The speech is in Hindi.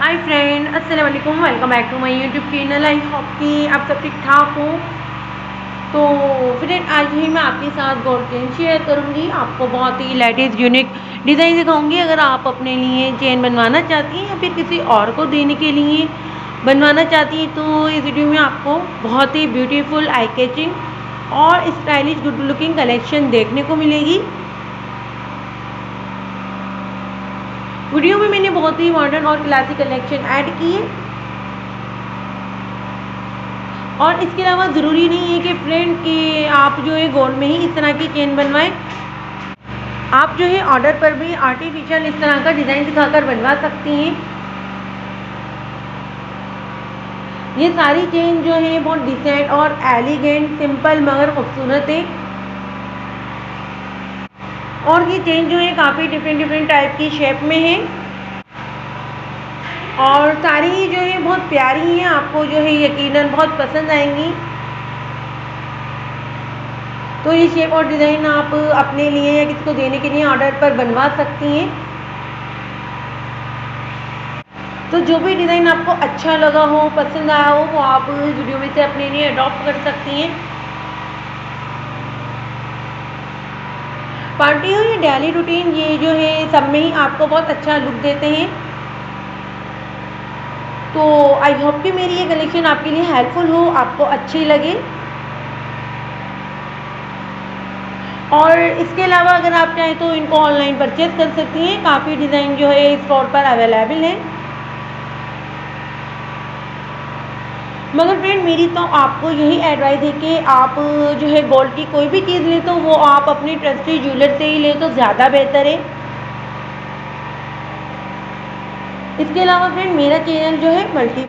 हाय फ्रेंड, अस्सलाम वालेकुम। Welcome back to my YouTube channel. I hope कि आप सब ठीक ठाक हो। तो फ्रेंड, आज ही मैं आपके साथ गोल्ड चेन शेयर करूंगी। आपको बहुत ही लेटेस्ट यूनिक डिज़ाइन दिखाऊंगी। अगर आप अपने लिए चेन बनवाना चाहती हैं या फिर किसी और को देने के लिए बनवाना चाहती हैं तो इस वीडियो में आपको बहुत ही ब्यूटीफुल, आई कैचिंग और स्टाइलिश गुड लुकिंग कलेक्शन देखने को मिलेगी। वीडियो में मैंने बहुत ही मॉडर्न और क्लासिक कलेक्शन ऐड की है। और इसके अलावा ज़रूरी नहीं है कि फ्रेंड कि आप जो है गोल्ड में ही इस तरह की चेन बनवाएं। आप जो है ऑर्डर पर भी आर्टिफिशियल इस तरह का डिज़ाइन दिखाकर बनवा सकती हैं। ये सारी चेन जो है बहुत डिसेंट और एलिगेंट, सिंपल मगर खूबसूरत है। और ये चेन जो है काफ़ी डिफरेंट टाइप की शेप में है और सारी ही जो है बहुत प्यारी हैं। आपको जो है यकीनन बहुत पसंद आएंगी। तो ये शेप और डिज़ाइन आप अपने लिए या किसी को देने के लिए ऑर्डर पर बनवा सकती हैं। तो जो भी डिज़ाइन आपको अच्छा लगा हो, पसंद आया हो, वो आप वीडियो में से अपने लिए अडॉप्ट कर सकती हैं। पार्टी हो या डेली रूटीन, ये जो है सब में ही आपको बहुत अच्छा लुक देते हैं। तो आई होप कि मेरी ये कलेक्शन आपके लिए हेल्पफुल हो, आपको अच्छी लगे। और इसके अलावा अगर आप चाहें तो इनको ऑनलाइन परचेज कर सकती हैं। काफ़ी डिज़ाइन जो है स्टोर पर अवेलेबल है। मगर फ्रेंड, मेरी तो आपको यही एडवाइस है कि आप जो है गोल्ड की कोई भी चीज़ लें तो वो आप अपने ट्रस्टी ज्वेलर से ही लें तो ज़्यादा बेहतर है। इसके अलावा फ्रेंड, मेरा चैनल जो है मल्टी